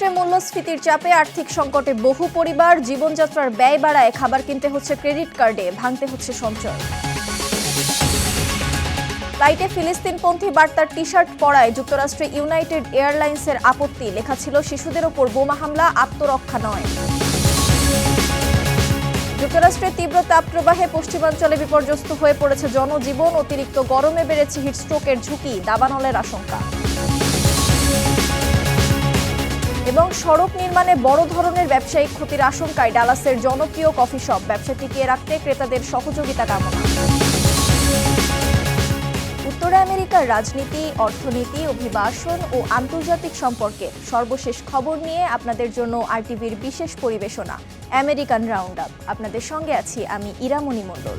যুক্তরাষ্ট্রের মূল্যস্ফীতির চাপে আর্থিক সংকটে বহু পরিবার জীবনযাত্রার ব্যয় বাড়ায় খাবার কিনতে হচ্ছে ক্রেডিট কার্ডে, ভাঙতে হচ্ছে সঞ্চয়। ফ্লাইটে ফিলিস্তিনপন্থী বার্তার টি-শার্ট পরায় যুক্তরাষ্ট্রে ইউনাইটেড এয়ারলাইন্সের আপত্তি, লেখা ছিল শিশুদের ওপর বোমা হামলা, আত্মরক্ষা নয়। যুক্তরাষ্ট্রের তীব্র তাপপ্রবাহে পশ্চিমাঞ্চলে বিপর্যস্ত হয়ে পড়েছে জনজীবন, অতিরিক্ত গরমে বেড়েছে হিটস্ট্রোকের ঝুঁকি, দাবানলের আশঙ্কা। এবং সড়ক নির্মাণে বড় ধরনের ব্যবসায়িক ক্ষতির আশঙ্কায় ডালাসের জনপ্রিয় কফি শপ, ব্যবসা টিকিয়ে রাখতে ক্রেতাদের সহযোগিতা কামনা। উত্তর আমেরিকার রাজনীতি, অর্থনীতি, অভিবাসন ও আন্তর্জাতিক সম্পর্কে সর্বশেষ খবর নিয়ে আপনাদের জন্য আরটিভির বিশেষ পরিবেশনা আমেরিকান রাউন্ড আপ। আপনাদের সঙ্গে আছি আমি ইরামণি মণ্ডল।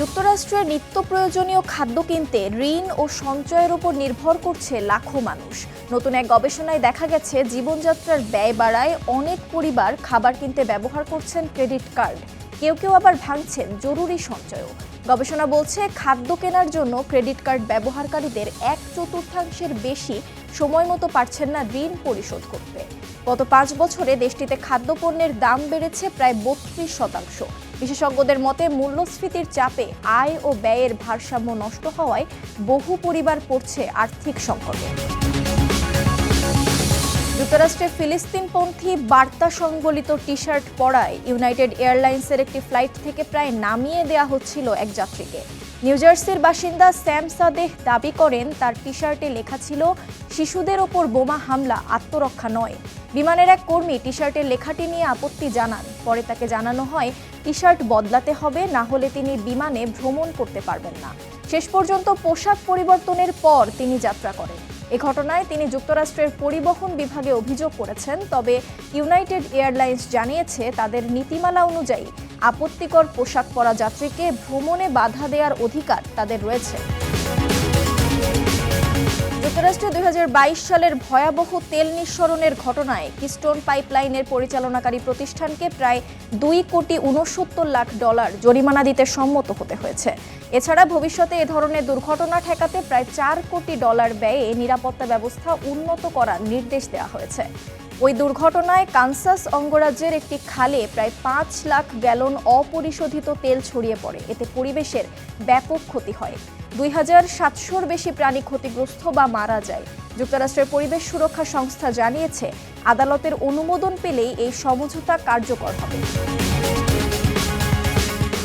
যুক্তরাষ্ট্রের নিত্য প্রয়োজনীয় খাদ্য কিনতে ঋণ ও সঞ্চয়ের উপর নির্ভর করছে লাখো মানুষ। নতুন এক গবেষণায় দেখা গেছে জীবনযাত্রার ব্যয় বাড়ায় অনেক পরিবার খাবার কিনতে ব্যবহার করছেন ক্রেডিট কার্ড, কেউ কেউ আবার ভাঙছেন জরুরি সঞ্চয়ও। গবেষণা বলছে খাদ্য কেনার জন্য ক্রেডিট কার্ড ব্যবহারকারীদের 1/4 বেশি সময় মতো পারছেন না ঋণ পরিশোধ করতে। গত 5 বছরে দেশটিতে খাদ্যপণ্যের দাম বেড়েছে প্রায় 32%। বিশেষজ্ঞদের মতে মূল্যস্ফীতির চাপে আয় ও ব্যয়ের ভারসাম্য নষ্ট হওয়ায় বহু পরিবার পড়ছে আর্থিক সংকটে। যুক্তরাষ্ট্রে ফিলিস্তিনপন্থী বার্তা সংবলিত টি-শার্ট পরায় ইউনাইটেড এয়ারলাইন্সের একটি ফ্লাইট থেকে প্রায় নামিয়ে দেয়া হচ্ছিল এক যাত্রীকে। নিউ জার্সির বাসিন্দা স্যাম সাদেহ দাবি করেন তার টি-শার্টে লেখা ছিল শিশুদের ওপর বোমা হামলা, আত্মরক্ষা নয়। বিমানের এক কর্মী টি-শার্টের লেখাটি নিয়ে আপত্তি জানান। পরে তাকে জানানো হয় টি-শার্ট বদলাতে হবে, না হলে তিনি বিমানে ভ্রমণ করতে পারবেন না। শেষ পর্যন্ত পোশাক পরিবর্তনের পর তিনি যাত্রা করেন। এ ঘটনায় তিনি যুক্তরাষ্ট্রের পরিবহন বিভাগে অভিযোগ করেছেন। তবে ইউনাইটেড এয়ারলাইন্স জানিয়েছে তাদের নীতিমালা অনুযায়ী আপত্তিকর পোশাক পরা যাত্রীকে ভ্রমণে বাধা দেওয়ার অধিকার তাদের রয়েছে। যুক্তরাষ্ট্রে 2022 সালের ভয়াবহ তেল নিঃসরণের ঘটনায় কিস্টোন পাইপলাইনের পরিচালনাকারী প্রতিষ্ঠানকে প্রায় $2.69 কোটি জরিমানা দিতে সম্মত হতে হয়েছে। এছাড়া ভবিষ্যতে এ ধরনের দুর্ঘটনা ঠেকাতে প্রায় $4 কোটি ব্যয়ে নিরাপত্তা ব্যবস্থা উন্নত করার নির্দেশ দেওয়া হয়েছে। ওই দুর্ঘটনায় কানসাস অঙ্গরাজ্যের একটি খালে প্রায় 5 লাখ গ্যালন অপরিশোধিত তেল ছড়িয়ে পড়ে। এতে পরিবেশের ব্যাপক ক্ষতি হয়। 2700-র বেশি প্রাণী ক্ষতিগ্রস্ত বা মারা যায়। যুক্তরাষ্ট্রের পরিবেশ সুরক্ষা সংস্থা জানিয়েছে আদালতের অনুমোদন পেলেই এই সমঝোতা কার্যকর হবে।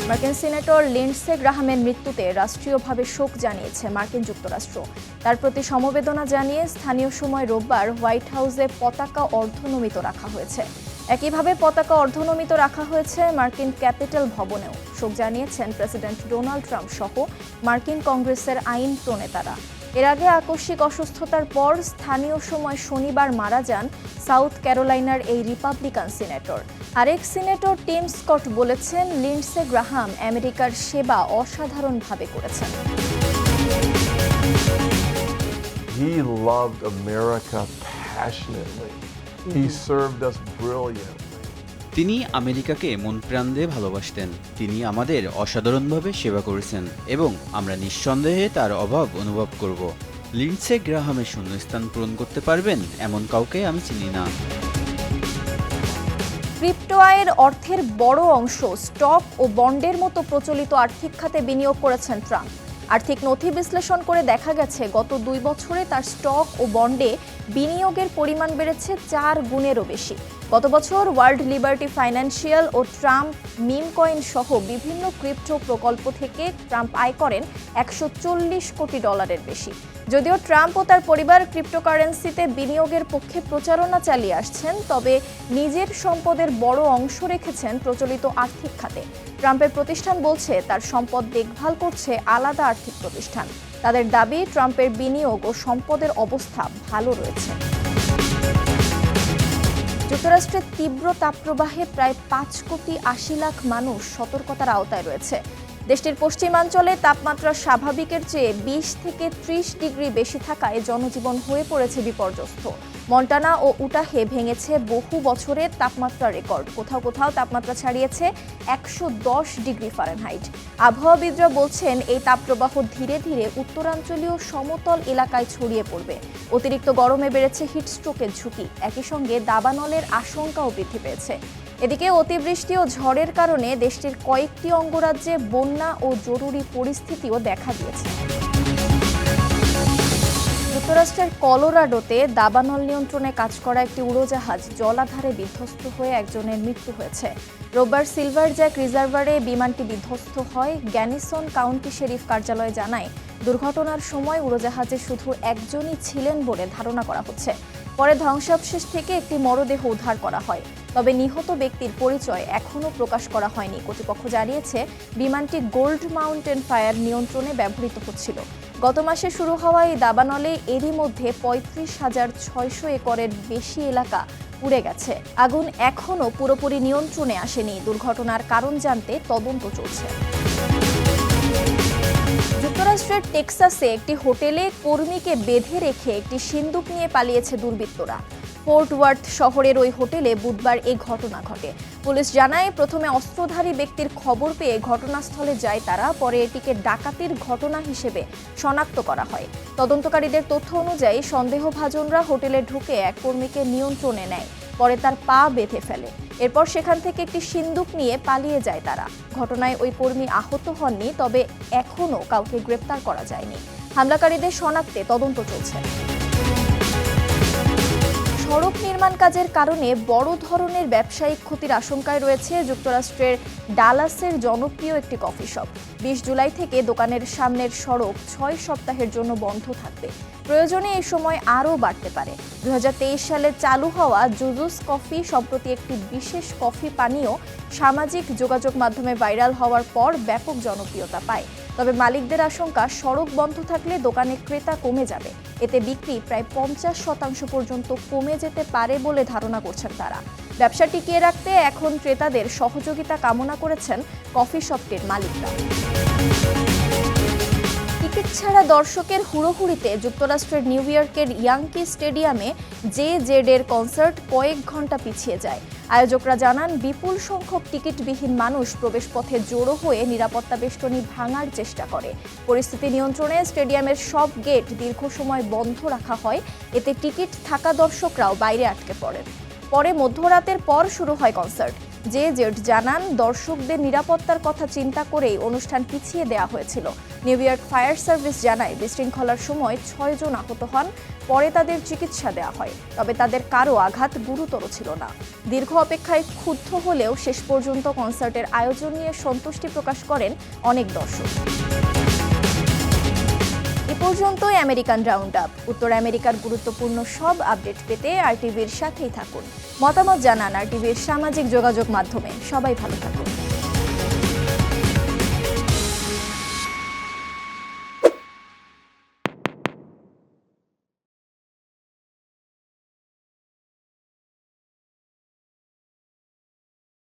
মার্কিন সিনেটর লিন্ডসে গ্রাহামের মৃত্যুতে রাষ্ট্রীয়ভাবে শোক জানিয়েছে মার্কিন যুক্তরাষ্ট্র। তার প্রতি সমবেদনা জানিয়ে স্থানীয় সময় রোববার হোয়াইট হাউসে পতাকা অর্ধনমিত রাখা হয়েছে। একইভাবে পতাকা অর্ধনমিত রাখা হয়েছে মার্কিন ক্যাপিটাল ভবনেও। শোক জানিয়েছেন প্রেসিডেন্ট ডোনাল্ড ট্রাম্প সহ মার্কিন কংগ্রেসের আইন প্রণেতারা। এর আগে আকস্মিক অসুস্থতার পর স্থানীয় সময় শনিবার মারা যান সাউথ ক্যারোলাইনার এই রিপাবলিকান সিনেটর। আরেক সিনেটর টিম স্কট বলেছেন লিন্ডসে গ্রাহাম আমেরিকার সেবা অসাধারণভাবে করেছেন। He loved America passionately. He served us brilliantly. তিনি আমেরিকাকে মন প্রাণ দিয়ে ভালোবাসতেন। তিনি আমাদের অসাধারণভাবে সেবা করেছেন এবং আমরা নিঃসন্দেহে তার অভাব অনুভব করব। লিন্ডসে গ্রাহামের শূন্যস্থান পূরণ করতে পারবেন এমন কাউকে আমি চিনি না। ক্রিপ্টো আয়ের অর্থের বড় অংশ স্টক ও বন্ডের মতো প্রচলিত আর্থিক খাতে বিনিয়োগ করেছেন ট্রাম্প। আর্থিক নথি বিশ্লেষণ করে দেখা গেছে গত 2 বছরে তার স্টক ও বন্ডে বিনিয়োগের পরিমাণ বেড়েছে 4 গুণেরও বেশি। গত বছর ওয়ার্ল্ড লিবার্টি ফাইন্যান্সিয়াল ও ট্রাম্প মিম কয়েন সহ বিভিন্ন ক্রিপ্টো প্রকল্প থেকে ট্রাম্প আয় করেন $140 কোটি বেশি। যদিও ট্রাম্প ও তার পরিবার ক্রিপ্টোকারেন্সিতে বিনিয়োগের পক্ষে প্রচারণা চালিয়ে আসছেন, তবে নিজের সম্পদের বড় অংশ রেখেছেন প্রচলিত আর্থিক খাতে। ট্রাম্পের প্রতিষ্ঠান বলছে তার সম্পদ দেখভাল করছে আলাদা আর্থিক প্রতিষ্ঠান। তাদের দাবি ট্রাম্পের বিনিয়োগ ও সম্পদের অবস্থা ভালো রয়েছে। যুক্তরাষ্ট্রের তীব্র তাপপ্রবাহে প্রায় 5,80,00,000 মানুষ সতর্কতার আওতায় রয়েছে। দেশটির পশ্চিমাঞ্চলে তাপমাত্রা স্বাভাবিকের চেয়ে 20 থেকে 30 ডিগ্রি বেশি থাকায় জনজীবন হয়ে পড়েছে বিপর্যস্ত। মন্টানা ও উটাহে ভেঙেছে বহু বছরের তাপমাত্রা রেকর্ড। কোথাও কোথাও তাপমাত্রা ছাড়িয়েছে 110 ডিগ্রি ফারেনহাইট। আবহাওয়াবিদরা বলছেন এই তাপপ্রবাহ ধীরে ধীরে উত্তরাঞ্চলীয় সমতল এলাকায় ছড়িয়ে পড়বে। অতিরিক্ত গরমে বেড়েছে হিটস্ট্রোকের ঝুঁকি। একই সঙ্গে দাবানলের আশঙ্কাও বৃদ্ধি পেয়েছে। এদিকে অতিবৃষ্টি ও ঝড়ের কারণে দেশটির কয়েকটি অঙ্গরাজ্যে বন্যা ও জরুরি পরিস্থিতিও দেখা দিয়েছে। যুক্তরাষ্ট্রের কলোরাডোতে দাবানল নিয়ন্ত্রণে কাজ করা একটি উড়োজাহাজ জলাধারে বিধ্বস্ত হয়ে একজনের মৃত্যু হয়েছে। রোববার সিলভার জ্যাক রিজার্ভারে বিমানটি বিধ্বস্ত হয়। গ্যানিসন কাউন্টি শেরিফ কার্যালয় জানায়, দুর্ঘটনার সময় উড়োজাহাজে শুধু একজনই ছিলেন বলে ধারণা করা হচ্ছে। পরে ধ্বংসাবশেষ থেকে একটি মরদেহ উদ্ধার করা হয়। তবে নিহত ব্যক্তির পরিচয় এখনও প্রকাশ করা হয়নি। কর্তৃপক্ষ জানিয়েছে, বিমানটি গোল্ড মাউন্টেন ফায়ার নিয়ন্ত্রণে ব্যবহৃত হচ্ছিল। গত মাসে শুরু হওয়া এই দাবানলে এরই মধ্যে 35,600 একরের বেশি এলাকা পুড়ে গেছে। আগুন এখনও পুরোপুরি নিয়ন্ত্রণে আসেনি। দুর্ঘটনার কারণ জানতে তদন্ত চলছে। যুক্তরাষ্ট্রের টেক্সাসে একটি হোটেলে কর্মীকে বেঁধে রেখে একটি সিন্দুক নিয়ে পালিয়েছে দুর্বৃত্তরা। ফোর্ট ওয়ার্থ শহরের ওই হোটেলে বুধবার এই ঘটনা ঘটে। পুলিশ জানায়, প্রথমে অস্ত্রধারী ব্যক্তির খবর পেয়ে ঘটনাস্থলে যায় তারা। পরে এটিকে ডাকাতির ঘটনা হিসেবে শনাক্ত করা হয়। তদন্তকারীদের তথ্য অনুযায়ী সন্দেহভাজনরা হোটেলে ঢুকে এক কর্মীকে নিয়ন্ত্রণে নেয়। পরে তার পা বেঁধে ফেলে। এরপর সেখান থেকে একটি সিন্দুক নিয়ে পালিয়ে যায় তারা। ঘটনায় ওই কর্মী আহত হননি, তবে এখনও কাউকে গ্রেপ্তার করা যায়নি। হামলাকারীদের শনাক্তে তদন্ত চলছে। সড়ক নির্মাণ কাজের কারণে বড় ধরনের ব্যবসায়িক ক্ষতির আশঙ্কায় রয়েছে যুক্তরাষ্ট্রের ডালাসের জনপ্রিয় একটি কফি শপ। 20 জুলাই থেকে দোকানের সামনের সড়ক 6 সপ্তাহের জন্য বন্ধ থাকবে। প্রয়োজনে এই সময় আরও বাড়তে পারে। 2023 সালে চালু হওয়া জুজুস কফি সম্প্রতি একটি বিশেষ কফি পানীয় সামাজিক যোগাযোগ মাধ্যমে ভাইরাল হওয়ার পর ব্যাপক জনপ্রিয়তা পায়। তবে মালিকদের আশঙ্কা, সড়ক বন্ধ থাকলে দোকানে ক্রেতা কমে যাবে। এতে বিক্রি প্রায় 50% পর্যন্ত কমে যেতে পারে বলে ধারণা করছেন তারা। ব্যবসা টিকিয়ে রাখতে এখন ক্রেতাদের সহযোগিতা কামনা করেছেন কফি শপটির মালিকরা। টিকিট ছাড়া দর্শকের হুড়োহুড়িতে যুক্তরাষ্ট্রের নিউ ইয়র্কের ইয়াংকি স্টেডিয়ামে জেডের কনসার্ট কয়েক ঘন্টা পিছিয়ে যায়। আয়োজকরা জানান, বিপুল সংখ্যক টিকিটবিহীন মানুষ প্রবেশপথে জড়ো হয়ে নিরাপত্তা বেষ্টনী ভাঙার চেষ্টা করে। পরিস্থিতি নিয়ন্ত্রণে স্টেডিয়ামের সব গেট দীর্ঘ সময় বন্ধ রাখা হয়। এতে টিকিট থাকা দর্শকরাও বাইরে আটকে পড়েন। পরে মধ্যরাতের পর শুরু হয় কনসার্ট। জেড জানান, দর্শকদের নিরাপত্তার কথা চিন্তা করেই অনুষ্ঠান পিছিয়ে দেওয়া হয়েছিল। নিউ ইয়র্ক ফায়ার সার্ভিস জানায়, বিশৃঙ্খলার সময় 6 জন আহত হন। পরে তাদের চিকিৎসা দেওয়া হয়। তবে তাদের কারো আঘাত গুরুতর ছিল না। দীর্ঘ অপেক্ষায় ক্ষুব্ধ হলেও শেষ পর্যন্ত কনসার্টের আয়োজন নিয়ে সন্তুষ্টি প্রকাশ করেন অনেক দর্শক। এ পর্যন্তই আমেরিকান রাউন্ড আপ। উত্তর আমেরিকার গুরুত্বপূর্ণ সব আপডেট পেতে আরটিভির সাথেই থাকুন। মতামত জানান আরটিভির সামাজিক যোগাযোগ মাধ্যমে। সবাই ভালো থাকুন।